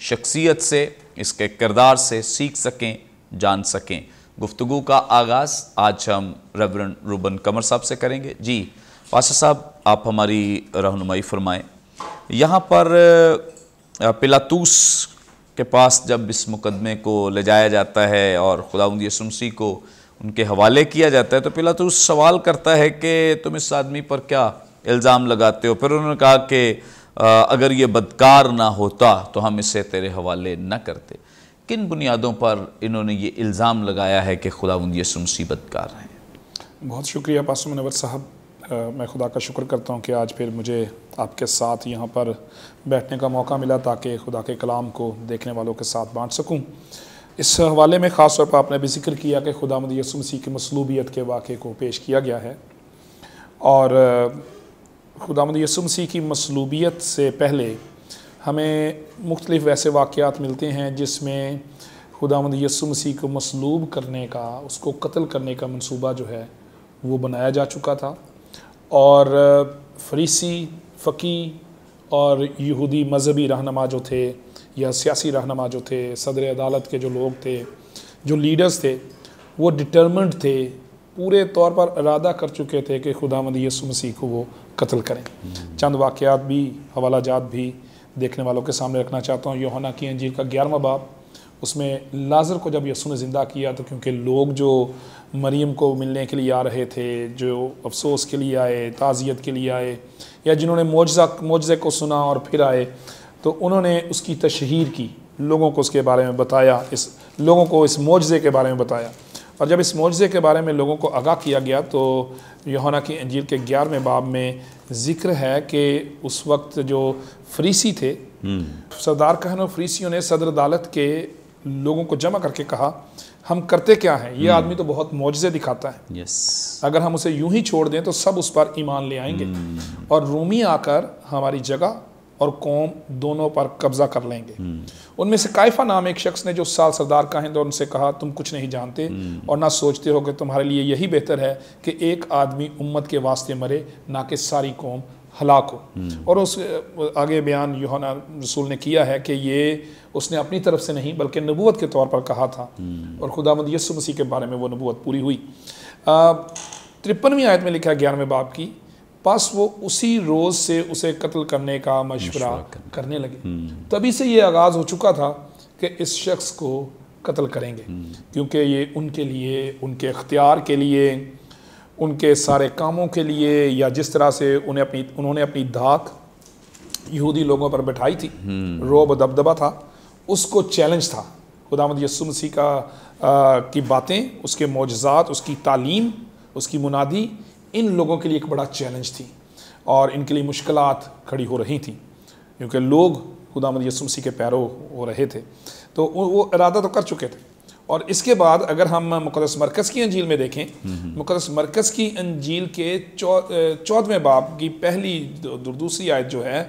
شخصیت سے، اس کے کردار سے سیکھ سکیں، جان سکیں۔ گفتگو کا آغاز آج ہم ریورنڈ روبن قمر صاحب سے کریں گے۔ جی پاسٹر صاحب، آپ ہماری رہنمائی فرمائیں۔ یہاں پر پلاطوس کے پاس جب اس مقدمے کو لے جایا جاتا ہے اور خداوند یسوع مسیح کو ان کے حوالے کیا جاتا ہے، تو پلاطوس سوال کرتا ہے کہ تم اس آدمی پر کیا الزام لگاتے ہو؟ پھر انہوں نے کہا کہ اگر یہ بدکار نہ ہوتا تو ہم اسے تیرے حوالے نہ کرتے۔ کن بنیادوں پر انہوں نے یہ الزام لگایا ہے کہ خداوند یسوع مسیح بدکار ہیں؟ بہت شکریہ پاسٹر منور صاحب، میں خدا کا شکر کرتا ہوں کہ آج پھر مجھے آپ کے ساتھ یہاں پر بیٹھنے کا موقع ملا تاکہ خدا کے کلام کو دیکھنے والوں کے ساتھ بانٹ سکوں۔ اس حوالے میں خاص طور پر آپ نے بھی ذکر کیا کہ خداوند یسوع مسیح کی مصلوبیت کے واقعے کو پیش کیا گیا ہے، اور خداوند یسوع مسیح کی مصلوبیت سے پہلے ہمیں مختلف ویسے واقعات ملتے ہیں جس میں خداوند یسوع مسیح کو مصلوب کرنے کا، اس کو قتل کرنے کا منصوبہ جو ہے وہ بنایا جا چکا تھا، اور فریسی، فقی اور یہودی مذہبی رہنما جو تھے یا سیاسی رہنما جو تھے، صدر عدالت کے جو لوگ تھے، جو لیڈرز تھے، وہ ڈٹرمنٹ تھے، پورے طور پر ارادہ کر چکے تھے کہ خداوند یسوع مسیح کو وہ قتل کریں۔ چند واقعات بھی، حوالہ جات بھی دیکھنے والوں کے سامنے رکھنا چاہتا ہوں۔ یوحنا کی انجیل کا 11واں باب، اس میں لازر کو جب یسوع نے زندہ کیا تو کیونکہ لوگ جو مریم کو ملنے کے لیے آ رہے تھے، جو افسوس کے لیے آئے، تعزیت کے لیے آئے، یا جنہوں نے معجزے کو سنا اور پھر آئے، تو انہوں نے اس کی تشہیر کی، لوگوں کو اس کے بارے میں بتایا، لوگوں کو اس معجزے کے بارے میں بتایا۔ اور جب اس معجزے کے بارے میں لوگوں کو آگاہ کیا گیا تو یوحنا کی انجیل کے 11ویں باب میں ذکر ہے کہ اس وقت جو فریسی تھے، سردار کہنوں فریسیوں نے صدر عدالت کے لوگوں کو جمع کر کے کہا، ہم کرتے کیا ہیں؟ یہ آدمی تو بہت معجزے دکھاتا ہے، اگر ہم اسے یوں ہی چھوڑ دیں تو سب اس پر ایمان لے آئیں گے اور رومی آ کر ہماری جگہ اور قوم دونوں پر قبضہ کر لیں گے۔ ان میں سے قیافہ نام ایک شخص نے جو سال سردار کاہن تھا، ان سے کہا، تم کچھ نہیں جانتے اور نہ سوچتے ہو کہ تمہارے لیے یہی بہتر ہے کہ ایک آدمی امت کے واسطے مرے، نہ کہ ساری قوم ہلاک ہو۔ اور اس آگے بیان یوحنا رسول نے کیا ہے کہ یہ اس نے اپنی طرف سے نہیں بلکہ نبوت کے طور پر کہا تھا، اور خداوند یسوع مسیح کے بارے میں وہ نبوت پوری ہوئی۔ 53ویں آیت میں لکھا ہے 11ویں باب کی، پس وہ اسی روز سے اسے قتل کرنے کا مشورہ کرنے لگے۔ تبھی سے یہ آغاز ہو چکا تھا کہ اس شخص کو قتل کریں گے، کیونکہ یہ ان کے لیے، ان کے اختیار کے لیے، ان کے سارے کاموں کے لیے، یا جس طرح سے انہوں نے اپنی دھاک یہودی لوگوں پر بٹھائی تھی، رعب دبدبہ تھا، اس کو چیلنج تھا۔ خداوند یسوع مسیح کی باتیں، اس کے معجزات، اس کی تعلیم، اس کی منادی ان لوگوں کے لیے ایک بڑا چیلنج تھی، اور ان کے لیے مشکلات کھڑی ہو رہی تھیں، کیونکہ لوگ خداوند یسوع مسیح کے پیرو ہو رہے تھے، تو وہ ارادہ تو کر چکے تھے۔ اور اس کے بعد اگر ہم مقدس مرکز کی انجیل میں دیکھیں، مقدس مرکز کی انجیل کے 14ویں باب کی پہلی دوسری آیت جو ہے،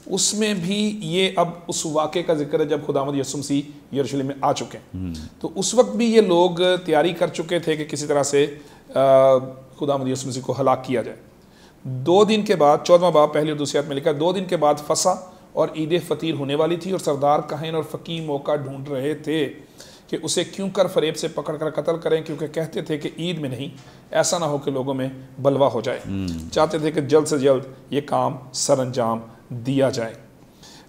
اس میں بھی یہ اب اس واقعے کا ذکر ہے جب خداوند یسوع مسیح یروشلم میں آ چکے ہیں۔ تو اس وقت بھی یہ لوگ تیاری کر چکے تھے کہ کسی طرح سے خداوند یسوع مسیح کو ہلاک کیا جائے۔ 2 دن کے بعد، 14واں باب پہلی اور دوسری آیت میں لکھا ہے، 2 دن کے بعد فصح اور عید فطیر ہونے والی تھی، اور سردار کاہن اور فقیہ موقع ڈھونڈ رہے تھے کہ اسے کیوں کر فریب سے پکڑ کر قتل کریں، کیونکہ کہتے تھے کہ عید میں نہیں، ایسا نہ ہو کہ لوگوں میں بلوا ہو جائے۔ چاہتے تھے کہ جلد سے جلد یہ کام سر انجام دیا جائے۔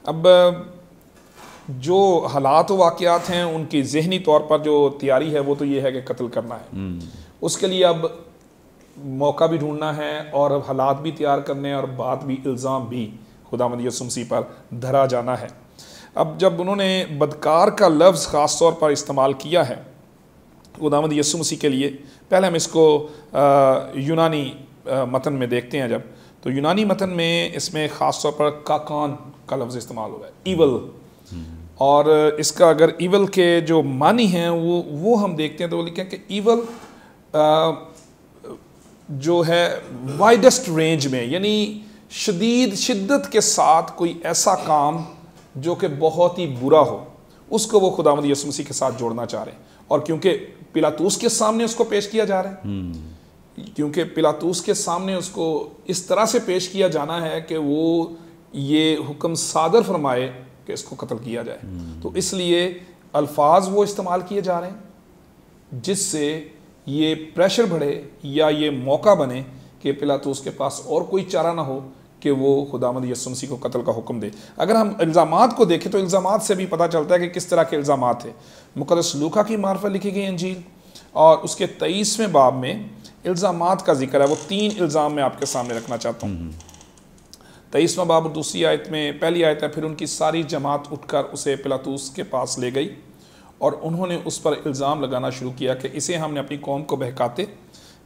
اب جو حالات و واقعات ہیں، ان کی ذہنی طور پر جو تیاری ہے وہ تو یہ ہے کہ قتل کرنا ہے، اس کے لیے اب موقع بھی ڈھونڈنا ہے، اور اب حالات بھی تیار کرنے ہیں، اور بات بھی، الزام بھی خداوند یسوع مسیح پر دھرا جانا ہے۔ اب جب انہوں نے بدکار کا لفظ خاص طور پر استعمال کیا ہے خداوند یسوع مسیح کے لیے، پہلے ہم اس کو یونانی متن میں دیکھتے ہیں، جب تو یونانی متن میں اس میں خاص طور پر کاکان کا لفظ استعمال ہوا ہے، ایول، اور اس کا اگر ایول کے جو معنی ہیں وہ ہم دیکھتے ہیں تو وہ لکھیں کہ ایول جو ہے وائڈسٹ رینج میں، یعنی شدت کے ساتھ کوئی ایسا کام جو کہ بہت ہی برا ہو، اس کو وہ خداوند یسوع مسیح کے ساتھ جوڑنا چاہ رہے ہیں۔ اور کیونکہ پلاطوس کے سامنے اس کو پیش کیا جا رہا ہے، کیونکہ پلاطوس کے سامنے اس کو اس طرح سے پیش کیا جانا ہے کہ وہ یہ حکم صادر فرمائے کہ اس کو قتل کیا جائے. تو اس لیے الفاظ وہ استعمال کیے جا رہے ہیں جس سے یہ پریشر بڑھے یا یہ موقع بنے کہ پلاطوس کے پاس اور کوئی چارہ نہ ہو کہ وہ خداوند یسوع مسیح کو قتل کا حکم دے. اگر ہم الزامات کو دیکھیں تو الزامات سے بھی پتہ چلتا ہے کہ کس طرح کے الزامات تھے. مقدس لوکا کی معرفت لکھی گئی انجیل اور اس کے 23ویں باب میں الزامات کا ذکر ہے. وہ 3 الزام میں آپ کے سامنے رکھنا چاہتا ہوں. 23واں باب اور دوسری آیت میں پہلی آیت ہے، پھر ان کی ساری جماعت اٹھ کر اسے پلاطوس کے پاس لے گئی اور انہوں نے اس پر الزام لگانا شروع کیا کہ اسے ہم نے اپنی قوم کو بہکاتے،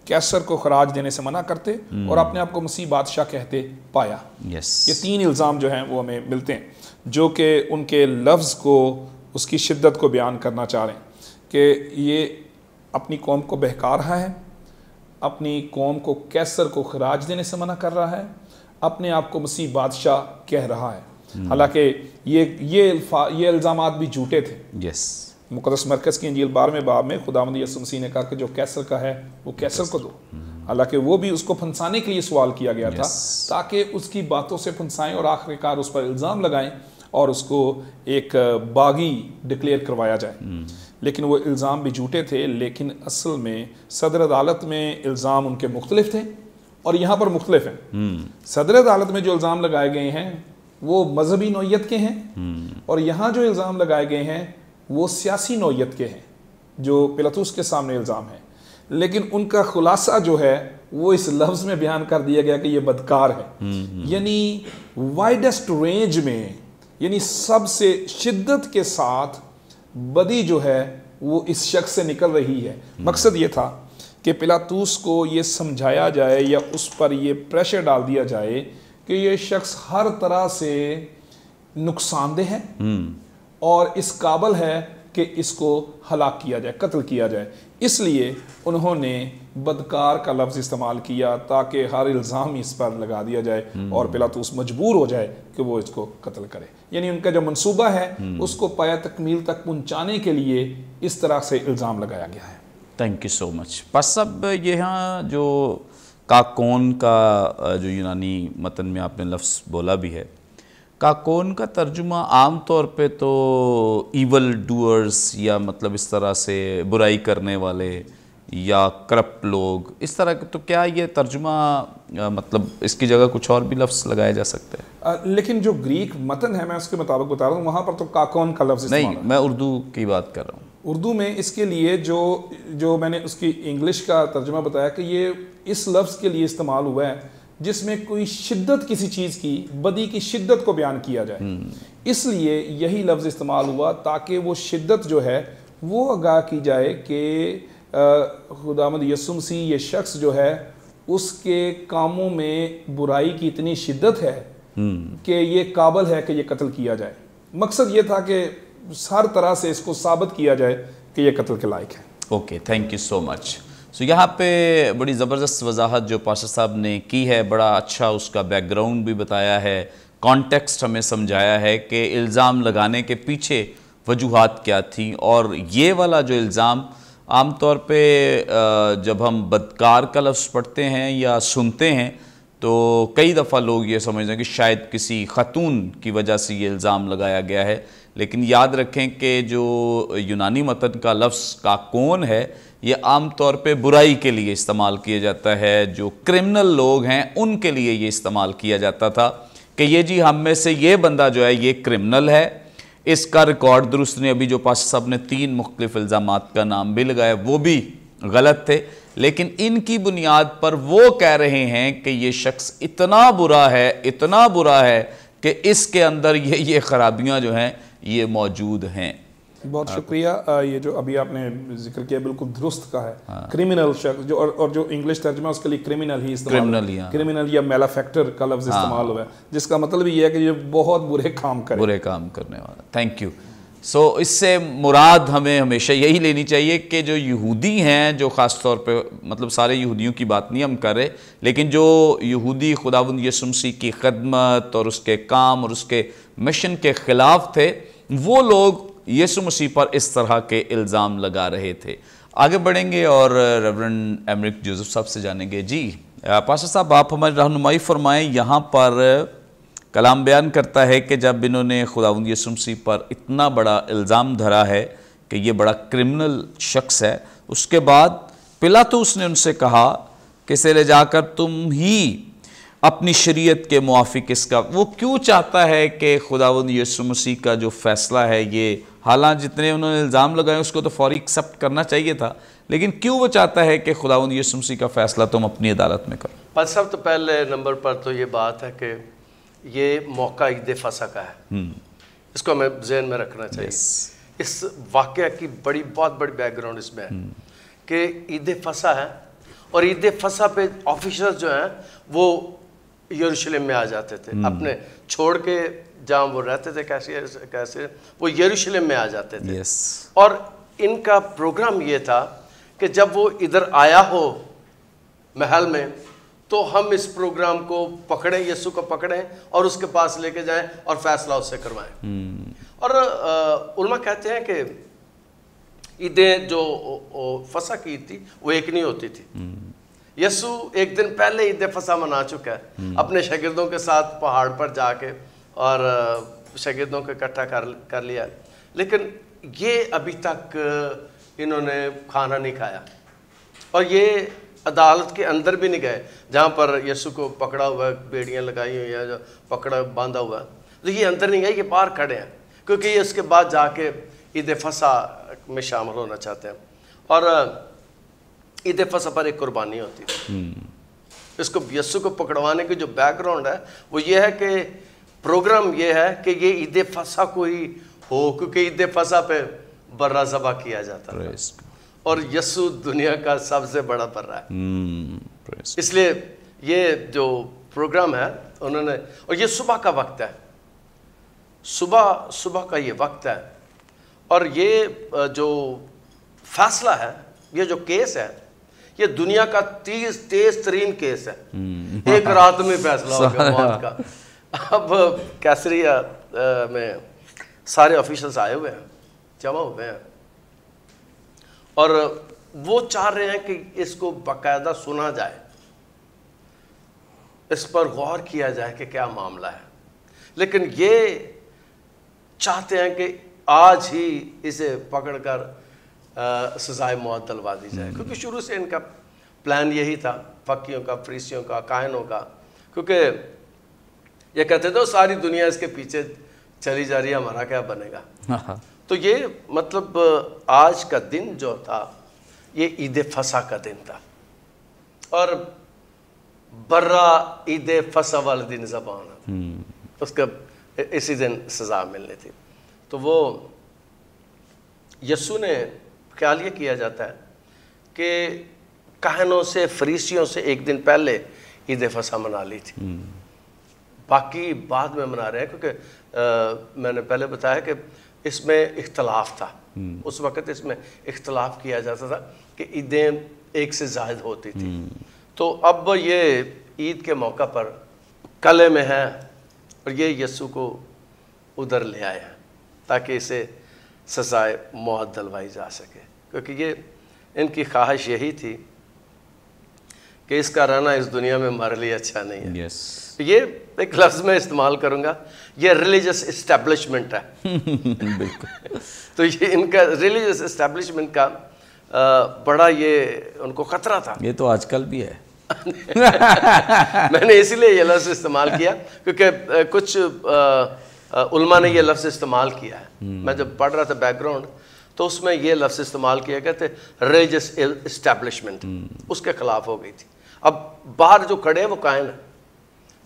کیسر کو خراج دینے سے منع کرتے اور اپنے آپ کو مسیح بادشاہ کہتے پایا. یہ 3 الزام جو ہیں وہ ہمیں ملتے ہیں جو کہ ان کے لفظ کو، اس کی شدت کو بیان کرنا چاہ رہے ہیں کہ یہ اپنی قوم کو بہکا رہا ہے، اپنی قوم کو کیسر کو خراج دینے سے منع کر رہا ہے، اپنے آپ کو مسیح بادشاہ کہہ رہا ہے. حالانکہ یہ الزامات بھی جھوٹے تھے. مقدس مرکز کی انجیل 12ویں باب میں خداوند یسوع مسیح نے کہا کہ جو کیسر کا ہے وہ کیسر کو دو. حالانکہ وہ بھی اس کو پھنسانے کے لیے سوال کیا گیا تھا تاکہ اس کی باتوں سے پھنسائیں اور آخر کار اس پر الزام لگائیں اور اس کو ایک باغی ڈکلیئر کروایا جائے. لیکن وہ الزام بھی جھوٹے تھے. لیکن اصل میں صدر عدالت میں الزام ان کے مختلف تھے اور یہاں پر مختلف ہیں. صدر عدالت میں جو الزام لگائے گئے ہیں وہ مذہبی نوعیت کے ہیں اور یہاں جو الزام لگائے گئے ہیں وہ سیاسی نوعیت کے ہیں جو پلاطوس کے سامنے الزام ہیں. لیکن ان کا خلاصہ جو ہے وہ اس لفظ میں بیان کر دیا گیا کہ یہ بدکار ہے. یعنی وائڈسٹ رینج میں، یعنی سب سے شدت کے ساتھ بدی جو ہے وہ اس شخص سے نکل رہی ہے. مقصد یہ تھا کہ پلاطوس کو یہ سمجھایا جائے یا اس پر یہ پریشر ڈال دیا جائے کہ یہ شخص ہر طرح سے نقصان دہ ہے اور اس قابل ہے کہ اس کو ہلاک کیا جائے، قتل کیا جائے. اس لیے انہوں نے بدکار کا لفظ استعمال کیا تاکہ ہر الزام اس پر لگا دیا جائے اور پلاطوس مجبور ہو جائے کہ وہ اس کو قتل کرے. یعنی ان کا جو منصوبہ ہے اس کو پایہ تکمیل تک پہنچانے کے لیے اس طرح سے الزام لگایا گیا ہے. تھینک یو سو مچ. بس اب یہاں جو کاکون کا جو یونانی متن میں آپ نے لفظ بولا بھی ہے، کاکون کا ترجمہ عام طور پہ تو ایول ڈوئرز یا مطلب اس طرح سے برائی کرنے والے یا کرپٹ لوگ اس طرح کے، تو کیا یہ ترجمہ مطلب اس کی جگہ کچھ اور بھی لفظ لگایا جا سکتا ہے؟ لیکن جو گریک متن ہے میں اس کے مطابق بتا رہا ہوں وہاں پر تو کاکون کا لفظ استعمال نہیں، میں اردو کی بات کر رہا ہوں. اردو میں اس کے لیے جو میں نے اس کی انگلش کا ترجمہ بتایا کہ یہ اس لفظ کے لیے استعمال ہوا ہے جس میں کوئی شدت کسی چیز کی، بدی کی شدت کو بیان کیا جائے. اس لیے یہی لفظ استعمال ہوا تاکہ وہ شدت جو ہے وہ آگاہ کی جائے کہ خداوند یسوع مسیح یہ شخص جو ہے اس کے کاموں میں برائی کی اتنی شدت ہے کہ یہ قابل ہے کہ یہ قتل کیا جائے. مقصد یہ تھا کہ ہر طرح سے اس کو ثابت کیا جائے کہ یہ قتل کے لائق ہے. اوکے، تھینک یو سو مچ. سو یہاں پہ بڑی زبردست وضاحت جو پاشا صاحب نے کی ہے، بڑا اچھا اس کا بیک گراؤنڈ بھی بتایا ہے، کانٹیکسٹ ہمیں سمجھایا ہے کہ الزام لگانے کے پیچھے وجوہات کیا تھیں. اور یہ والا جو الزام عام طور پہ جب ہم بدکار کا لفظ پڑھتے ہیں یا سنتے ہیں تو کئی دفعہ لوگ یہ سمجھتے ہیں کہ شاید کسی خاتون کی وجہ سے یہ الزام لگایا گیا ہے. لیکن یاد رکھیں کہ جو یونانی متن کا لفظ کاکون ہے یہ عام طور پہ برائی کے لیے استعمال کیا جاتا ہے. جو کرمنل لوگ ہیں ان کے لیے یہ استعمال کیا جاتا تھا کہ یہ جی ہم میں سے یہ بندہ جو ہے یہ کرمنل ہے. اس کا ریکارڈ درست نہیں. ابھی جو پاشا صاحب نے 3 مختلف الزامات کا نام بھی لگایا وہ بھی غلط تھے، لیکن ان کی بنیاد پر وہ کہہ رہے ہیں کہ یہ شخص اتنا برا ہے کہ اس کے اندر یہ خرابیاں جو ہیں یہ موجود ہیں. بہت شکریہ. یہ جو ابھی آپ نے ذکر کیا بالکل درست کا ہے. کرمنل شخص جو اور جو انگلش ترجمہ اس کے لیے کرمنل ہی استعمال، کرمنل یا میلافیکٹر کا لفظ استعمال ہوا ہے جس کا مطلب یہ ہے کہ یہ بہت برے کام کرنے والا. Thank you. سو اس سے مراد ہمیں ہمیشہ یہی لینی چاہیے کہ جو یہودی ہیں، جو خاص طور پہ مطلب سارے یہودیوں کی بات نہیں ہم کر رہے، لیکن جو یہودی خداوند یسوع مسیح کی خدمت اور اس کے کام اور اس کے مشن کے خلاف تھے، وہ لوگ یسوع مسیح پر اس طرح کے الزام لگا رہے تھے. آگے بڑھیں گے اور ریورنڈ ایمرک جوزف صاحب سے جانیں گے. جی پاشا صاحب، آپ ہماری رہنمائی فرمائیں. یہاں پر کلام بیان کرتا ہے کہ جب انہوں نے خداوند یسوع مسیح پر اتنا بڑا الزام دھرا ہے کہ یہ بڑا کرمنل شخص ہے، اس کے بعد پلاطس نے ان سے کہا کہ اسے لے جا کر تم ہی اپنی شریعت کے موافق اس کا، وہ کیوں چاہتا ہے کہ خداوند یسوع مسیح کا جو فیصلہ ہے یہ، حالانکہ جتنے انہوں نے الزام لگائے اس کو تو فوری ایکسپٹ کرنا چاہیے تھا، لیکن کیوں وہ چاہتا ہے کہ خداوند یسوع مسیح کا فیصلہ تم اپنی عدالت میں کرو؟ بس سب تو پہلے نمبر پر تو یہ بات ہے کہ یہ موقع عید فصح کا ہے، اس کو ہمیں ذہن میں رکھنا چاہیے۔ اس واقعہ کی بہت بڑی بیک گراؤنڈ اس میں ہے کہ عید فصح ہے، اور عید فصح پہ آفیشرز جو ہیں وہ یروشلم میں آ جاتے تھے، اپنے چھوڑ کے جہاں وہ رہتے تھے کیسے وہ یروشلم میں آ جاتے تھے، اور ان کا پروگرام یہ تھا کہ جب وہ ادھر آیا ہو محل میں تو ہم اس پروگرام کو پکڑیں، یسوع کو پکڑیں اور اس کے پاس لے کے جائیں اور فیصلہ اس سے کروائیں۔ اور علماء کہتے ہیں کہ عیدیں جو فصح کی عید تھی وہ ایک نہیں ہوتی تھی۔ یسوع ایک دن پہلے عید فصح منا چکا ہے اپنے شاگردوں کے ساتھ پہاڑ پر جا کے، اور شاگردوں کو اکٹھا کر لیا، لیکن یہ ابھی تک انہوں نے کھانا نہیں کھایا، اور یہ عدالت کے اندر بھی نہیں گئے جہاں پر یسوع کو پکڑا ہوا ہے، بیڑیاں لگائی ہوئی ہیں، جو پکڑا باندھا ہوا ہے، تو یہ اندر نہیں گئے، یہ باہر کھڑے ہیں، کیونکہ یہ اس کے بعد جا کے عید فصح میں شامل ہونا چاہتے ہیں۔ اور عید فصح پر ایک قربانی ہوتی ہے۔ اس کو یسوع کو پکڑوانے کی جو بیک گراؤنڈ ہے وہ یہ ہے کہ پروگرام یہ ہے کہ یہ عید فصح کو ہی ہو، کیونکہ عید فصح پہ برہ ذبح کیا جاتا ہے، اور یسوع دنیا کا سب سے بڑا برہ ہے، اس لیے یہ جو پروگرام ہے انہوں نے، اور یہ صبح کا وقت ہے، صبح کا یہ وقت ہے، اور یہ جو فیصلہ ہے، یہ جو کیس ہے، یہ دنیا کا تیز ترین کیس ہے، ایک رات میں فیصلہ ہو گیا موت کا۔ اب کیسریا میں سارے آفیشلز آئے ہوئے ہیں، جمع ہوئے ہیں، اور وہ چاہ رہے ہیں کہ اس کو باقاعدہ سنا جائے، اس پر غور کیا جائے کہ کیا معاملہ ہے، لیکن یہ چاہتے ہیں کہ آج ہی اسے پکڑ کر سزائے موت دلوا دی جائے، کیونکہ شروع سے ان کا پلان یہی تھا، فقیوں کا، فریسیوں کا، کاہنوں کا، کیونکہ یہ کہتے تھے ساری دنیا اس کے پیچھے چلی جا رہی ہے، ہمارا کیا بنے گا۔ تو یہ مطلب آج کا دن جو تھا یہ عید فصح کا دن تھا، اور برہ عید فصح والے دن ذبح ہونا، اس کا اسی دن سزا ملنی تھی۔ تو وہ یسوع نے خیال یہ کیا جاتا ہے کہ کاہنوں سے، فریسیوں سے ایک دن پہلے عید فصح منا لی تھی، باقی بعد میں منا رہے ہیں، کیونکہ میں نے پہلے بتایا کہ اس میں اختلاف تھا، اس وقت اس میں اختلاف کیا جاتا تھا کہ عیدیں ایک سے زائد ہوتی تھی، تو اب یہ عید کے موقع پر قلعے میں ہے، اور یہ یسوع کو ادھر لے آئے ہیں تاکہ اسے سزائے موت دلوائی جا سکے، کیونکہ یہ ان کی خواہش یہی تھی کہ اس کا رہنا اس دنیا میں ہمارے لیے اچھا نہیں ہے۔ یہ ایک لفظ میں استعمال کروں گا، یہ ریلیجس اسٹیبلشمنٹ ہے، تو یہ ان کا ریلیجس اسٹیبلشمنٹ کا بڑا یہ ان کو خطرہ تھا۔ یہ تو آج کل بھی ہے۔ میں نے اسی لیے یہ لفظ استعمال کیا کیونکہ کچھ علماء نے یہ لفظ استعمال کیا ہے، میں جب پڑھ رہا تھا بیک گراؤنڈ تو اس میں یہ لفظ استعمال کیا گیا تھا ریلیجس اسٹیبلشمنٹ، اس کے خلاف ہو گئی تھی۔ اب باہر جو کھڑے ہیں وہ کائن ہیں،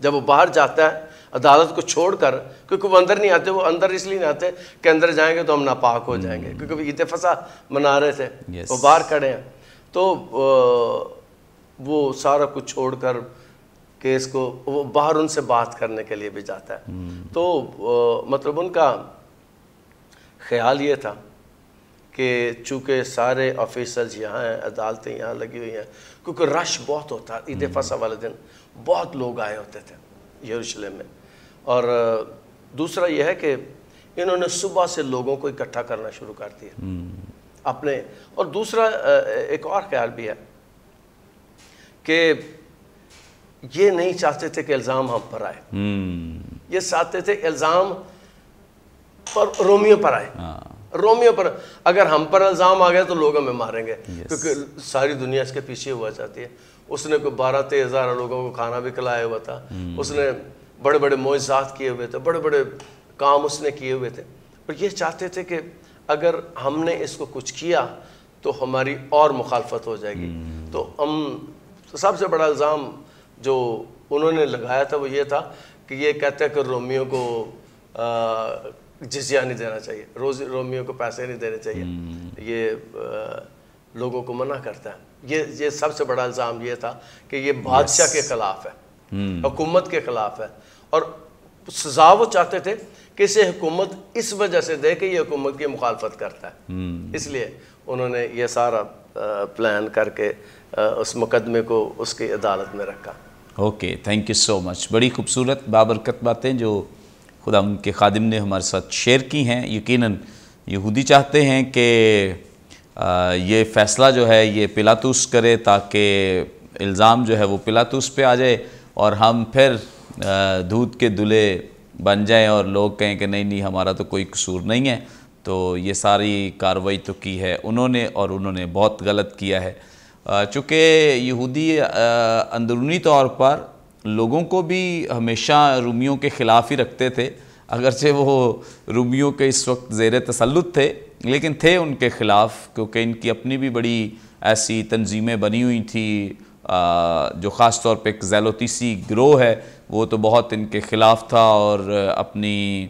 جب وہ باہر جاتا ہے عدالت کو چھوڑ کر، کیونکہ وہ اندر نہیں آتے، وہ اندر اس لیے نہیں آتے کہ اندر جائیں گے تو ہم ناپاک ہو جائیں گے، کیونکہ وہ عید فصح منا رہے تھے، وہ باہر کھڑے ہیں، تو وہ سارا کچھ چھوڑ کر کیس کو وہ باہر ان سے بات کرنے کے لیے بھی جاتا ہے۔ تو مطلب ان کا خیال یہ تھا کہ چونکہ سارے آفیسرز یہاں ہیں، عدالتیں یہاں لگی ہوئی ہیں، کیونکہ رش بہت ہوتا ہے عید فصح والے دن، بہت لوگ آئے ہوتے تھے یروشلم میں، اور دوسرا یہ ہے کہ انہوں نے صبح سے لوگوں کو اکٹھا کرنا شروع کر دیا اپنے، اور دوسرا ایک اور خیال بھی ہے کہ یہ نہیں چاہتے تھے کہ الزام ہم پر آئے، یہ چاہتے تھے الزام پر رومیوں پر آئے، رومیوں پر اگر ہم پر الزام آ گیا تو لوگ ہمیں ماریں گے، کیونکہ ساری دنیا اس کے پیچھے ہوا چاہتی ہے۔ اس نے کوئی 12-13 ہزار لوگوں کو کھانا بھی کھلایا ہوا تھا، اس نے بڑے بڑے معجزات کیے ہوئے تھے، بڑے بڑے کام اس نے کیے ہوئے تھے، اور یہ چاہتے تھے کہ اگر ہم نے اس کو کچھ کیا تو ہماری اور مخالفت ہو جائے گی۔ تو ہم سب سے بڑا الزام جو انہوں نے لگایا تھا وہ یہ تھا کہ یہ کہتے ہیں کہ رومیوں کو جزیہ نہیں دینا چاہیے، رومیوں کو پیسے نہیں دینے چاہیے، یہ لوگوں کو منع کرتا ہے۔ یہ سب سے بڑا الزام یہ تھا کہ یہ بادشاہ کے خلاف ہے، حکومت کے خلاف ہے، اور سزا وہ چاہتے تھے کہ اسے حکومت اس وجہ سے دے کہ یہ حکومت کی مخالفت کرتا ہے، اس لیے انہوں نے یہ سارا پلان کر کے اس مقدمے کو اس کی عدالت میں رکھا۔ اوکے، تھینک یو سو مچ۔ بڑی خوبصورت بابرکت باتیں جو خدا ان کے خادم نے ہمارے ساتھ شیئر کی ہیں۔ یقیناً یہودی چاہتے ہیں کہ یہ فیصلہ جو ہے یہ پلاطس کرے تاکہ الزام جو ہے وہ پلاطس پہ آ جائے اور ہم پھر دودھ کے دلے بن جائیں اور لوگ کہیں کہ نہیں ہمارا تو کوئی قصور نہیں ہے۔ تو یہ ساری کارروائی تو کی ہے انہوں نے، اور انہوں نے بہت غلط کیا ہے، چونکہ یہودی اندرونی طور پر لوگوں کو بھی ہمیشہ رومیوں کے خلاف ہی رکھتے تھے، اگرچہ وہ رومیوں کے اس وقت زیر تسلط تھے لیکن تھے ان کے خلاف، کیونکہ ان کی اپنی بھی بڑی ایسی تنظیمیں بنی ہوئی تھی، جو خاص طور پہ ایک زیلوتیسی گروہ ہے وہ تو بہت ان کے خلاف تھا اور اپنی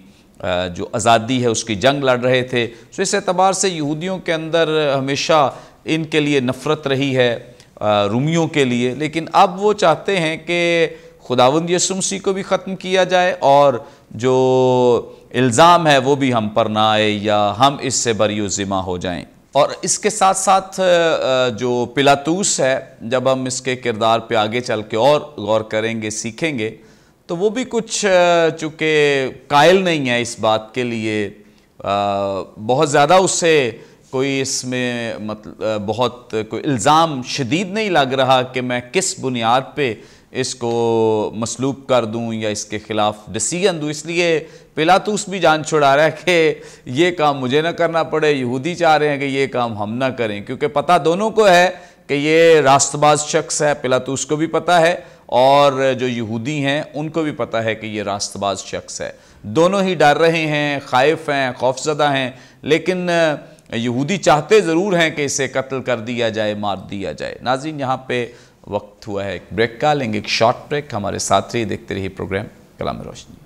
جو آزادی ہے اس کی جنگ لڑ رہے تھے۔ سو اس اعتبار سے یہودیوں کے اندر ہمیشہ ان کے لیے نفرت رہی ہے رومیوں کے لیے، لیکن اب وہ چاہتے ہیں کہ خداوند یسوع مسیح کو بھی ختم کیا جائے اور جو الزام ہے وہ بھی ہم پر نہ آئے یا ہم اس سے بری و ذمہ ہو جائیں۔ اور اس کے ساتھ ساتھ جو پلاطس ہے، جب ہم اس کے کردار پہ آگے چل کے اور غور کریں گے سیکھیں گے تو وہ بھی کچھ چونکہ قائل نہیں ہے اس بات کے لیے، بہت زیادہ اس سے کوئی اس میں بہت کوئی الزام شدید نہیں لگ رہا کہ میں کس بنیاد پہ اس کو مصلوب کر دوں یا اس کے خلاف ڈیسیژن دوں، اس لیے پلاطس بھی جان چھڑا رہا ہے کہ یہ کام مجھے نہ کرنا پڑے، یہودی چاہ رہے ہیں کہ یہ کام ہم نہ کریں، کیونکہ پتہ دونوں کو ہے کہ یہ راست باز شخص ہے، پلاطس کو بھی پتہ ہے اور جو یہودی ہیں ان کو بھی پتہ ہے کہ یہ راست باز شخص ہے، دونوں ہی ڈر رہے ہیں، خائف ہیں، خوفزدہ ہیں، لیکن یہودی چاہتے ضرور ہیں کہ اسے قتل کر دیا جائے، مار دیا جائے۔ ناظرین، یہاں پہ وقت ہوا ہے ایک بریک کا، لیں گے ایک شارٹ بریک، ہمارے ساتھ رہیے، دیکھتے رہیے پروگرام کلام روشنی۔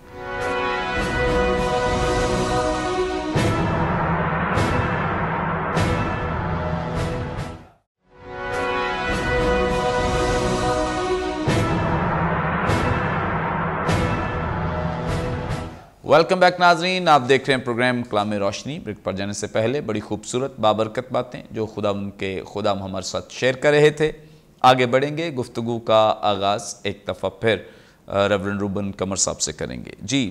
ویلکم بیک ناظرین، آپ دیکھ رہے ہیں پروگرام کلام روشنی۔ بریک پر جانے سے پہلے بڑی خوبصورت بابرکت باتیں جو خدا ہمارے ساتھ شیئر کر رہے تھے، آگے بڑھیں گے۔ گفتگو کا آغاز ایک دفعہ پھر ریورنڈ روبن قمر صاحب سے کریں گے۔ جی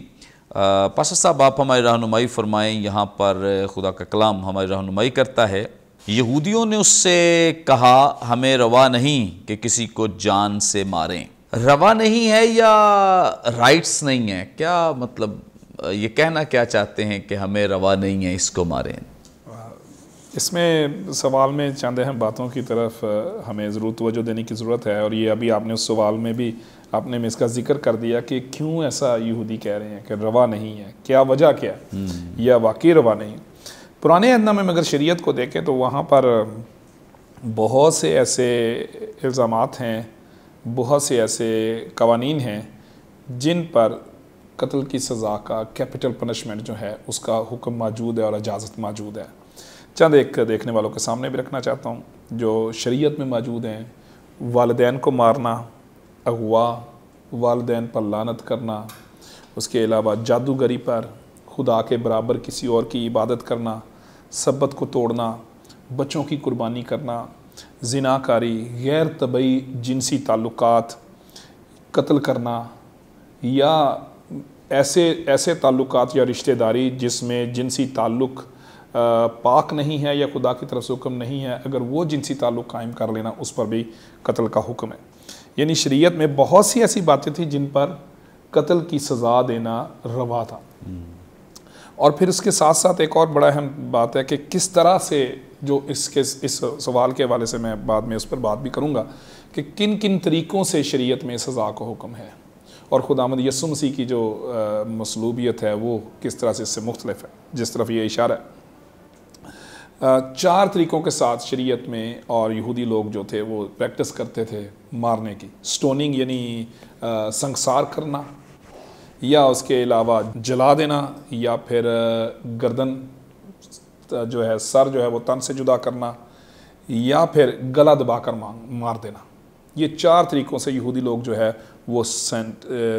پاسٹر صاحب، آپ ہماری رہنمائی فرمائیں، یہاں پر خدا کا کلام ہماری رہنمائی کرتا ہے، یہودیوں نے اس سے کہا ہمیں روا نہیں کہ کسی کو جان سے ماریں۔ روا نہیں ہے یا رائٹس نہیں ہے؟ کیا مطلب یہ کہنا کیا چاہتے ہیں کہ ہمیں روا نہیں ہے اس کو ماریں؟ اس میں سوال میں چند اہم باتوں کی طرف ہمیں ضرور توجہ دینے کی ضرورت ہے، اور یہ ابھی آپ نے اس سوال میں بھی آپ نے اس کا ذکر کر دیا کہ کیوں ایسا یہودی کہہ رہے ہیں کہ روا نہیں ہے، کیا وجہ کیا ہے یا واقعی روا نہیں۔ پرانے عہد نامے میں اگر شریعت کو دیکھیں تو وہاں پر بہت سے ایسے الزامات ہیں، بہت سے ایسے قوانین ہیں جن پر قتل کی سزا کا کیپٹل پنشمنٹ جو ہے اس کا حکم موجود ہے اور اجازت موجود ہے۔ چند ایک دیکھنے والوں کے سامنے بھی رکھنا چاہتا ہوں جو شریعت میں موجود ہیں۔ والدین کو مارنا، اغوا، والدین پر لعنت کرنا، اس کے علاوہ جادوگری پر، خدا کے برابر کسی اور کی عبادت کرنا، سبت کو توڑنا، بچوں کی قربانی کرنا، زناکاری، غیر طبعی جنسی تعلقات، قتل کرنا، یا ایسے تعلقات یا رشتہ داری جس میں جنسی تعلق پاک نہیں ہے یا خدا کی طرف سے حکم نہیں ہے، اگر وہ جنسی تعلق قائم کر لینا اس پر بھی قتل کا حکم ہے۔ یعنی شریعت میں بہت سی ایسی باتیں تھیں جن پر قتل کی سزا دینا روا تھا۔ اور پھر اس کے ساتھ ساتھ ایک اور بڑا اہم بات ہے کہ کس طرح سے جو اس سوال کے حوالے سے میں بعد میں اس پر بات بھی کروں گا کہ کن کن طریقوں سے شریعت میں سزا کا حکم ہے، اور خداوند یسوع مسیح کی جو مصلوبیت ہے وہ کس طرح سے اس سے مختلف ہے، جس طرف یہ اشارہ ہے۔ 4 طریقوں کے ساتھ شریعت میں اور یہودی لوگ جو تھے وہ پریکٹس کرتے تھے مارنے کی۔ سٹوننگ یعنی سنگسار کرنا، یا اس کے علاوہ جلا دینا، یا پھر گردن جو ہے سر جو ہے وہ تن سے جدا کرنا، یا پھر گلا دبا کر مار دینا۔ یہ 4 طریقوں سے یہودی لوگ جو ہے وہ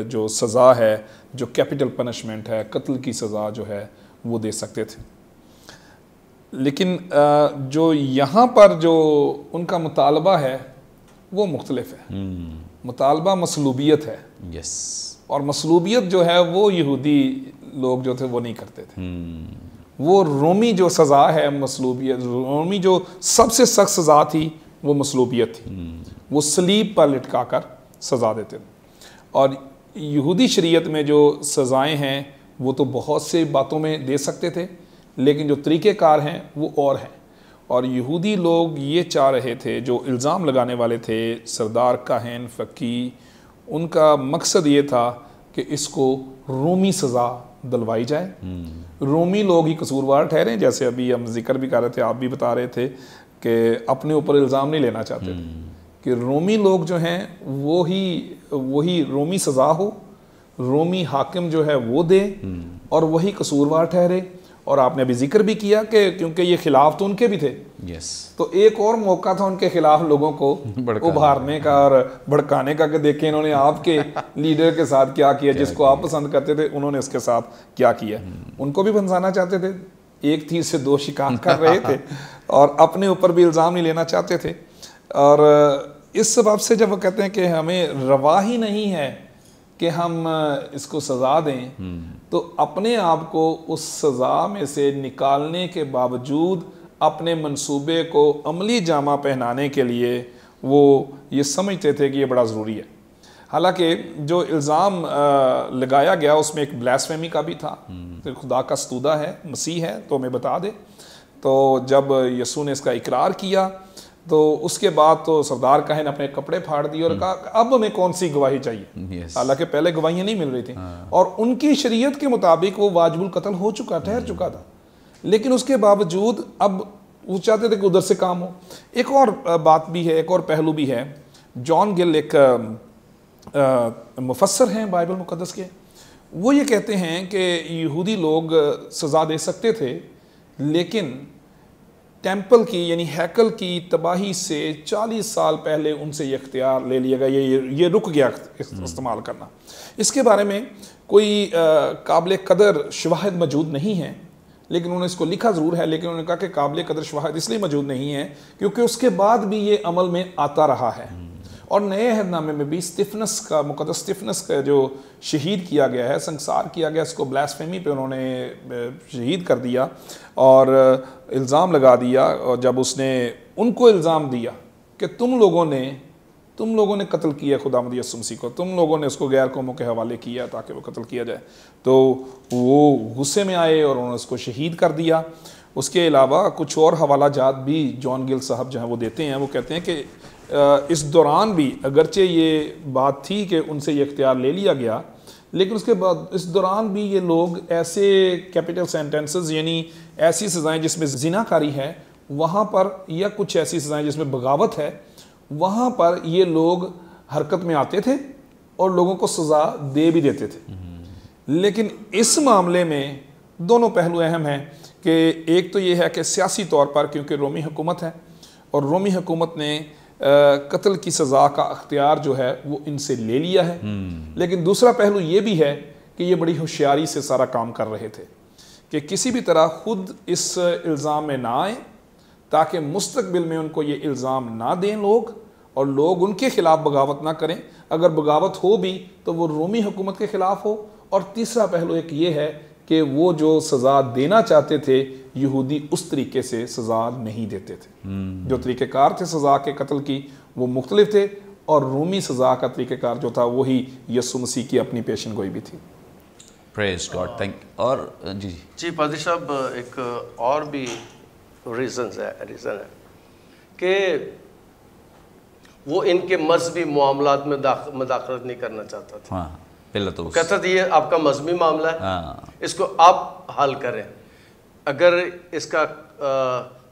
جو سزا ہے، جو کیپٹل پنشمنٹ ہے، قتل کی سزا جو ہے وہ دے سکتے تھے۔ لیکن جو یہاں پر جو ان کا مطالبہ ہے وہ مختلف ہے۔ مطالبہ مصلوبیت ہے، اور مصلوبیت جو ہے وہ یہودی لوگ جو تھے وہ نہیں کرتے تھے۔ وہ رومی جو سزا ہے مصلوبیت، رومی جو سب سے سخت سزا تھی وہ مصلوبیت تھی، وہ صلیب پر لٹکا کر سزا دیتے تھے۔ اور یہودی شریعت میں جو سزائیں ہیں وہ تو بہت سے باتوں میں دے سکتے تھے، لیکن جو طریقہ کار ہیں وہ اور ہیں۔ اور یہودی لوگ یہ چاہ رہے تھے، جو الزام لگانے والے تھے سردار کاہن فقی، ان کا مقصد یہ تھا کہ اس کو رومی سزا دلوائی جائے، رومی لوگ ہی قصوروار ٹھہریں۔ جیسے ابھی ہم ذکر بھی کر رہے تھے، آپ بھی بتا رہے تھے کہ اپنے اوپر الزام نہیں لینا چاہتے تھے کہ رومی لوگ جو ہیں وہی رومی سزا ہو، رومی حاکم جو ہے وہ دے اور وہی قصوروار ٹھہرے۔ اور آپ نے ابھی ذکر بھی کیا کہ کیونکہ یہ خلاف تو ان کے بھی تھے، تو ایک اور موقع تھا ان کے خلاف لوگوں کو ابھارنے کا اور بھڑکانے کا کہ دیکھیں انہوں نے آپ کے لیڈر کے ساتھ کیا کیا، جس کو آپ پسند کرتے تھے انہوں نے اس کے ساتھ کیا کیا۔ ان کو بھی پھنسانا چاہتے تھے، ایک تیر سے 2 شکار کر رہے تھے، اور اپنے اوپر بھی الزام نہیں لینا چاہتے تھے۔ اور اس سبب سے جب وہ کہتے ہیں کہ ہمیں روا ہی نہیں ہے کہ ہم اس کو سزا دیں، تو اپنے آپ کو اس سزا میں سے نکالنے کے باوجود اپنے منصوبے کو عملی جامہ پہنانے کے لیے وہ یہ سمجھتے تھے کہ یہ بڑا ضروری ہے۔ حالانکہ جو الزام لگایا گیا اس میں ایک بلیسفیمی کا بھی تھا، خدا کا ستودہ ہے، مسیح ہے تو ہمیں بتا دے۔ تو جب یسوع نے اس کا اقرار کیا تو اس کے بعد تو سردار کاہن نے اپنے کپڑے پھاڑ دیے اور کہا اب ہمیں کون سی گواہی چاہیے، حالانکہ پہلے گواہیاں نہیں مل رہی تھیں، اور ان کی شریعت کے مطابق وہ واجب القتل ہو چکا، ٹھہر چکا تھا، لیکن اس کے باوجود اب وہ چاہتے تھے کہ ادھر سے کام ہو۔ ایک اور بات بھی ہے، ایک اور پہلو بھی ہے۔ جان گل ایک مفسر ہیں بائبل مقدس کے، وہ یہ کہتے ہیں کہ یہودی لوگ سزا دے سکتے تھے، لیکن ٹیمپل کی یعنی ہیکل کی تباہی سے 40 سال پہلے ان سے یہ اختیار لے لیا گیا، یہ رک گیا استعمال کرنا۔ اس کے بارے میں کوئی قابل قدر شواہد موجود نہیں ہیں، لیکن انہوں نے اس کو لکھا ضرور ہے، لیکن انہوں نے کہا کہ قابل قدر شواہد اس لیے موجود نہیں ہے کیونکہ اس کے بعد بھی یہ عمل میں آتا رہا ہے۔ اور نئے عہد نامے میں بھی اسٹیفنس کا، مقدس اسٹیفنس کا جو شہید کیا گیا ہے، سنگسار کیا گیا، اس کو بلاسفیمی پہ انہوں نے شہید کر دیا اور الزام لگا دیا۔ اور جب اس نے ان کو الزام دیا کہ تم لوگوں نے قتل کیا خداوند یسوع مسیح کو، تم لوگوں نے اس کو غیر قوموں کے حوالے کیا تاکہ وہ قتل کیا جائے، تو وہ غصے میں آئے اور انہوں نے اس کو شہید کر دیا۔ اس کے علاوہ کچھ اور حوالہ جات بھی جان گل صاحب جو ہیں وہ دیتے ہیں، وہ کہتے ہیں کہ اس دوران بھی اگرچہ یہ بات تھی کہ ان سے یہ اختیار لے لیا گیا، لیکن اس کے بعد اس دوران بھی یہ لوگ ایسے کیپٹل سینٹنسز یعنی ایسی سزائیں جس میں زنا کاری ہے وہاں پر، یا کچھ ایسی سزائیں جس میں بغاوت ہے، وہاں پر یہ لوگ حرکت میں آتے تھے اور لوگوں کو سزا دے بھی دیتے تھے۔ لیکن اس معاملے میں دونوں پہلو اہم ہیں کہ ایک تو یہ ہے کہ سیاسی طور پر کیونکہ رومی حکومت ہے اور رومی حکومت نے قتل کی سزا کا اختیار جو ہے وہ ان سے لے لیا ہے، لیکن دوسرا پہلو یہ بھی ہے کہ یہ بڑی ہوشیاری سے سارا کام کر رہے تھے کہ کسی بھی طرح خود اس الزام میں نہ آئیں تاکہ مستقبل میں ان کو یہ الزام نہ دیں لوگ، اور لوگ ان کے خلاف بغاوت نہ کریں، اگر بغاوت ہو بھی تو وہ رومی حکومت کے خلاف ہو۔ اور تیسرا پہلو ایک یہ ہے کہ وہ جو سزا دینا چاہتے تھے یہودی اس طریقے سے سزا نہیں دیتے تھے، جو طریقہ کار تھے سزا کے قتل کی وہ مختلف تھے، اور رومی سزا کا طریقہ کار جو تھا وہی یسوع مسیح کی اپنی پیشن گوئی بھی تھی. پریز گاڈ. تھینک. اور جی پادری صاحب ایک اور بھی ریزن ہے کہ وہ ان کے مذہبی معاملات میں مداخلت نہیں کرنا چاہتا تھا. ہاں پہلے تو کہتا تھا یہ آپ کا مذہبی معاملہ ہے, اس کو آپ حل کریں. اگر اس کا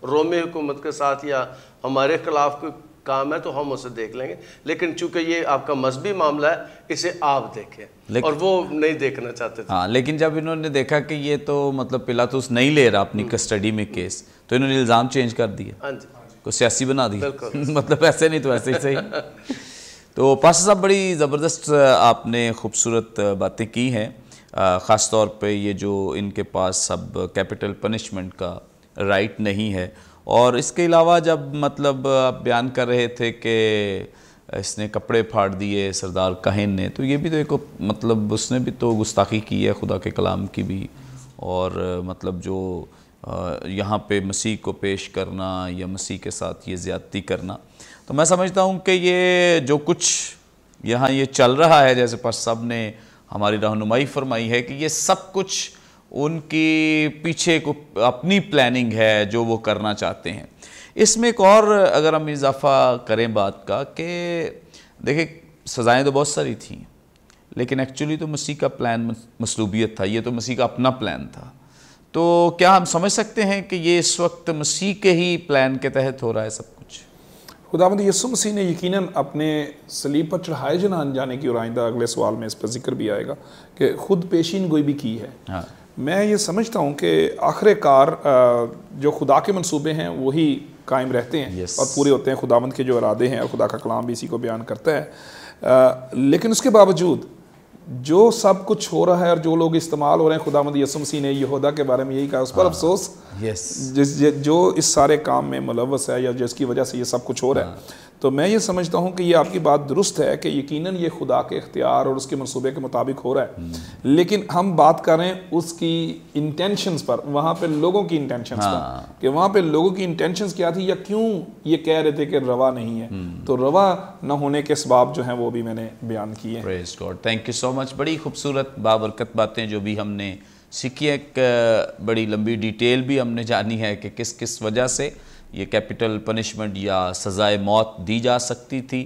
رومی حکومت کے ساتھ یا ہمارے خلاف کوئی کام ہے تو ہم اسے دیکھ لیں گے, لیکن چونکہ یہ آپ کا مذہبی معاملہ ہے اسے آپ دیکھیں, اور وہ نہیں دیکھنا چاہتے تھے. ہاں لیکن جب انہوں نے دیکھا کہ یہ تو مطلب پلاطس نہیں لے رہا اپنی کسٹڈی میں کیس, تو انہوں نے الزام چینج کر دیا. ہاں جی, کو سیاسی بنا دیا. مطلب ایسے نہیں تو ایسے ہی صحیح. تو پاسٹر صاحب بڑی زبردست آپ نے خوبصورت باتیں کی ہیں, خاص طور پہ یہ جو ان کے پاس اب کیپٹل پنشمنٹ کا رائٹ نہیں ہے. اور اس کے علاوہ جب مطلب آپ بیان کر رہے تھے کہ اس نے کپڑے پھاڑ دیے سردار کاہن نے, تو یہ بھی تو ایک مطلب اس نے بھی تو گستاخی کی ہے خدا کے کلام کی بھی, اور مطلب جو یہاں پہ مسیح کو پیش کرنا یا مسیح کے ساتھ یہ زیادتی کرنا. تو میں سمجھتا ہوں کہ یہ جو کچھ یہاں یہ چل رہا ہے, جیسے پاسٹر صاحب نے ہماری رہنمائی فرمائی ہے کہ یہ سب کچھ ان کی پیچھے کو اپنی پلاننگ ہے جو وہ کرنا چاہتے ہیں. اس میں ایک اور اگر ہم اضافہ کریں بات کا کہ دیکھیں سزائیں تو بہت ساری تھیں, لیکن ایکچولی تو مسیح کا پلان مصلوبیت تھا, یہ تو مسیح کا اپنا پلان تھا. تو کیا ہم سمجھ سکتے ہیں کہ یہ اس وقت مسیح کے ہی پلان کے تحت ہو رہا ہے سب کچھ؟ خداوند یسوع مسیح نے یقیناً اپنے صلیب پر چڑھائے جانے کی, اور آئندہ اگلے سوال میں اس پر ذکر بھی آئے گا, کہ خود پیشین گوئی بھی کی ہے. ہاں میں یہ سمجھتا ہوں کہ آخر کار جو خدا کے منصوبے ہیں وہی قائم رہتے ہیں اور پورے ہوتے ہیں. خداوند کے جو ارادے ہیں, اور خدا کا کلام بھی اسی کو بیان کرتا ہے. لیکن اس کے باوجود جو سب کچھ ہو رہا ہے اور جو لوگ استعمال ہو رہے ہیں, خداوند یسوع مسیح نے یہودا کے بارے میں یہی کہا, اس پر افسوس جو اس سارے کام میں ملوث ہے یا جس کی وجہ سے یہ سب کچھ ہو رہا ہے. تو میں یہ سمجھتا ہوں کہ یہ آپ کی بات درست ہے کہ یقیناً یہ خدا کے اختیار اور اس کے منصوبے کے مطابق ہو رہا ہے, لیکن ہم بات کریں اس کی انٹینشنز پر, وہاں پہ لوگوں کی انٹینشنز پر, کہ وہاں پہ لوگوں کی انٹینشنز کیا تھی, یا کیوں یہ کہہ رہے تھے کہ روا نہیں ہے. تو روا نہ ہونے کے اسباب جو ہیں وہ بھی میں نے بیان کیے ہیں. پریز گاڈ. تھینک یو سو مچ. بڑی خوبصورت بابرکت باتیں جو بھی ہم نے سیکھی, ایک بڑی لمبی ڈیٹیل بھی ہم نے جانی ہے کہ کس کس وجہ سے یہ کیپٹل پنشمنٹ یا سزائے موت دی جا سکتی تھی,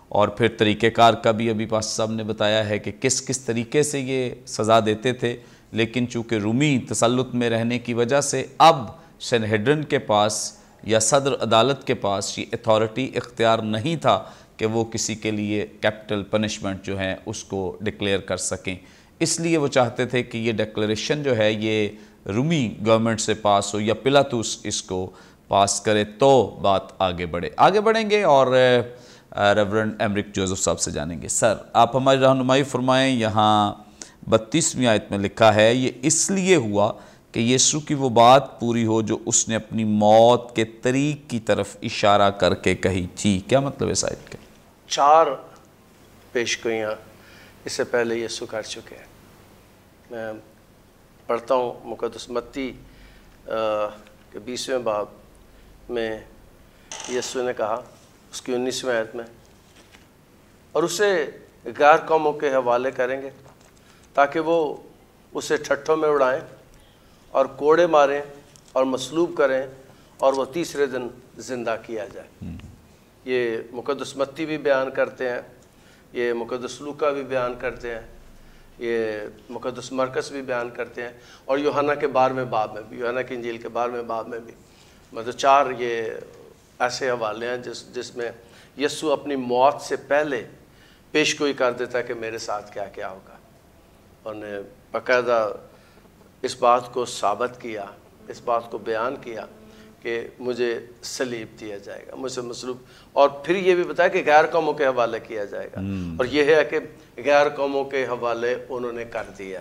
اور پھر طریقہ کار کا بھی ابھی پاسٹر صاحب نے بتایا ہے کہ کس کس طریقے سے یہ سزا دیتے تھے. لیکن چونکہ رومی تسلط میں رہنے کی وجہ سے اب سنہیڈرن کے پاس یا صدر عدالت کے پاس یہ اتھارٹی اختیار نہیں تھا کہ وہ کسی کے لیے کیپٹل پنشمنٹ جو ہے اس کو ڈکلیئر کر سکیں. اس لیے وہ چاہتے تھے کہ یہ ڈکلیریشن جو ہے یہ رومی گورنمنٹ سے پاس ہو یا پلاطس اس کو پاس کرے تو بات آگے بڑھیں گے اور ریورنڈ ایمرک جوزف صاحب سے جانیں گے. سر آپ ہماری رہنمائی فرمائیں. یہاں 32ویں آیت میں لکھا ہے, یہ اس لیے ہوا کہ یسوع کی وہ بات پوری ہو جو اس نے اپنی موت کے طریق کی طرف اشارہ کر کے کہی تھی. کیا مطلب اس آیت کا؟ 4 پیشگوئیاں اس سے پہلے یسوع کر چکے ہیں. میں پڑھتا ہوں مقدس متی کے 20ویں باب میں یسوع نے کہا اس کی 19ویں آیت میں, اور اسے غیر قوموں کے حوالے کریں گے تاکہ وہ اسے ٹھٹھوں میں اڑائیں اور کوڑے ماریں اور مصلوب کریں, اور وہ تیسرے دن زندہ کیا جائے. یہ مقدس متی بھی بیان کرتے ہیں, یہ مقدس لوکا بھی بیان کرتے ہیں, یہ مقدس مرکز بھی بیان کرتے ہیں, اور یوحنا کے 12ویں باب میں بھی, یوحنا کی انجیل کے 12ویں باب میں بھی. مطلب 4 یہ ایسے حوالے ہیں جس میں یسوع اپنی موت سے پہلے پیشگوئی کر دیتا ہے کہ میرے ساتھ کیا کیا ہوگا. اور نے باقاعدہ اس بات کو ثابت کیا, اس بات کو بیان کیا کہ مجھے صلیب دیا جائے گا, مجھے مصلوب, اور پھر یہ بھی بتایا کہ غیر قوموں کے حوالے کیا جائے گا. اور یہ ہے کہ غیر قوموں کے حوالے انہوں نے کر دیا.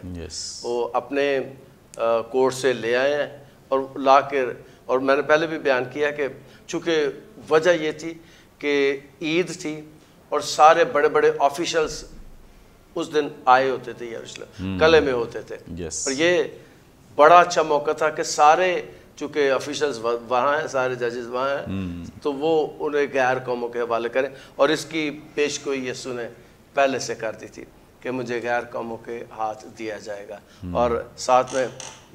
وہ اپنے کورٹ سے لے آئے ہیں اور لا کے, اور میں نے پہلے بھی بیان کیا کہ چونکہ وجہ یہ تھی کہ عید تھی اور سارے بڑے بڑے آفیشلز اس دن آئے ہوتے تھے یروشلم, قلعے میں ہوتے تھے, اور یہ بڑا اچھا موقع تھا کہ سارے چونکہ آفیشلز وہاں ہیں، سارے ججز وہاں ہیں، تو وہ انہیں غیر قوموں کے حوالے کریں، اور اس کی پیش گوئی یسوع نے پہلے سے کر دی تھی کہ مجھے غیر قوموں کے ہاتھ دیا جائے گا، اور ساتھ میں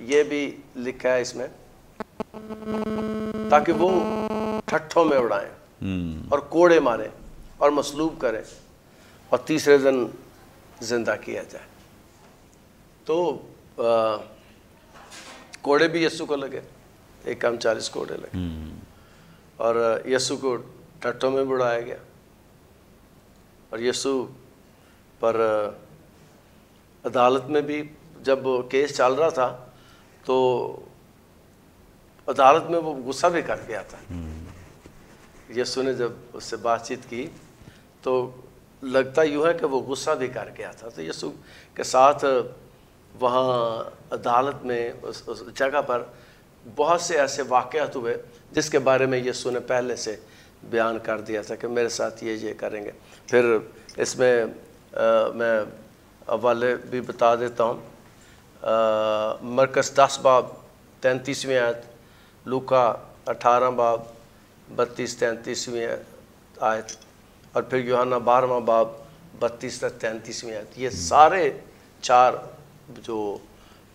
یہ بھی لکھا ہے اس میں تاکہ وہ ٹھٹھوں میں اڑائیں اور کوڑے ماریں اور مصلوب کریں اور تیسرے دن زندہ کیا جائے۔ تو کوڑے بھی یسوع کو لگے، 140 کوڑے لگے، اور یسوع کو ٹھٹھوں میں بڑھایا گیا، اور یسوع پر عدالت میں بھی جب کیس چل رہا تھا تو عدالت میں وہ غصہ بھی کر گیا تھا۔ یسوع نے جب اس سے بات چیت کی تو لگتا یوں ہے کہ وہ غصہ بھی کر گیا تھا۔ تو یسوع کے ساتھ وہاں عدالت میں اس جگہ پر بہت سے ایسے واقعات ہوئے جس کے بارے میں یسوع نے پہلے سے بیان کر دیا تھا کہ میرے ساتھ یہ کریں گے۔ پھر اس میں میں حوالے بھی بتا دیتا ہوں، مرکز 10 باب 33ویں آیت، لوکا 18 باب 32-33ویں آیت، اور پھر یوحنا 12واں باب 32-33ویں آیت، یہ سارے 4 جو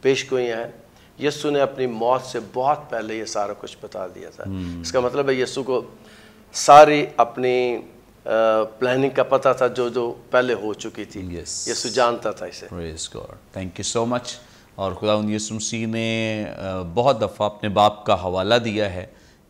پیش گوئیاں ہیں یسوع نے اپنی موت سے بہت پہلے یہ سارا کچھ بتا دیا تھا۔ اس کا مطلب ہے یسوع کو ساری اپنی پلاننگ کا پتہ تھا جو پہلے ہو چکی تھی، یسوع جانتا تھا اسے۔ پریز گاڈ، تھینک یو سو مچ۔ اور خداوند یسوع مسیح نے بہت دفعہ اپنے باپ کا حوالہ دیا ہے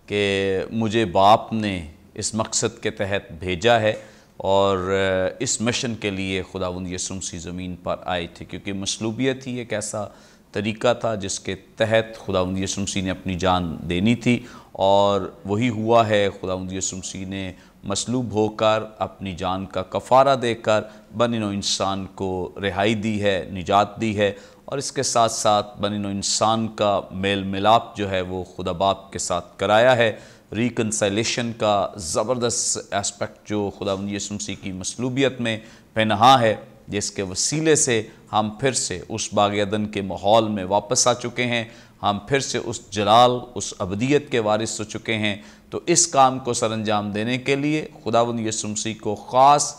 کہ مجھے باپ نے اس مقصد کے تحت بھیجا ہے، اور اس مشن کے لیے خداوند یسوع مسیح زمین پر آئے تھے، کیونکہ مصلوبیت ہی ایک ایسا طریقہ تھا جس کے تحت خداوند یسوع مسیح نے اپنی جان دینی تھی، اور وہی ہوا ہے۔ خداوند یسوع مسیح نے مصلوب ہو کر اپنی جان کا کفارہ دے کر بنی نوع انسان کو رہائی دی ہے، نجات دی ہے، اور اس کے ساتھ ساتھ بنی نوع انسان کا میل ملاپ جو ہے وہ خدا باپ کے ساتھ کرایا ہے۔ ریکنسائلیشن کا زبردست ایسپیکٹ جو خداوند یسوع مسیح کی مصلوبیت میں پنہاں ہے، جس کے وسیلے سے ہم پھر سے اس باغ عدن کے ماحول میں واپس آ چکے ہیں، ہم پھر سے اس جلال، اس ابدیت کے وارث ہو چکے ہیں۔ تو اس کام کو سر انجام دینے کے لیے خداوند یسوع مسیح کو خاص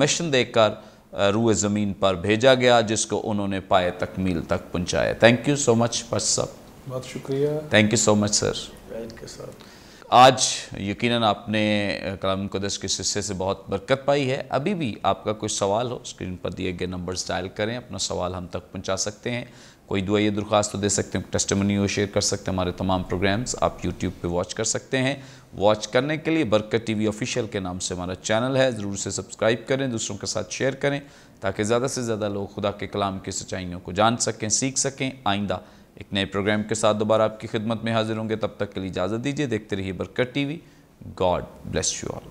مشن دے کر روئے زمین پر بھیجا گیا، جس کو انہوں نے پائے تکمیل تک پہنچایا۔ Thank you so much pastor صاحب، بہت شکریہ۔ تھینک یو سو مچ سر۔ آج یقیناً آپ نے کلام مقدس کے حصے سے بہت برکت پائی ہے۔ ابھی بھی آپ کا کوئی سوال ہو، اسکرین پر دیے گئے نمبرز ڈائل کریں، اپنا سوال ہم تک پہنچا سکتے ہیں۔ کوئی دعائیہ درخواست تو دے سکتے ہیں، ٹیسٹیمونی وہ شیئر کر سکتے ہیں۔ ہمارے تمام پروگرامز آپ یوٹیوب پہ واچ کر سکتے ہیں۔ واچ کرنے کے لیے برکت ٹی وی آفیشیل کے نام سے ہمارا چینل ہے، ضرور سے سبسکرائب کریں، دوسروں کے ساتھ شیئر کریں، تاکہ زیادہ سے زیادہ لوگ خدا کے کلام کی سچائیوں کو جان سکیں، سیکھ سکیں۔ آئندہ ایک نئے پروگرام کے ساتھ دوبارہ آپ کی خدمت میں حاضر ہوں گے، تب تک کے لیے اجازت دیجیے۔ دیکھتے رہیے برکت T V. God bless you all.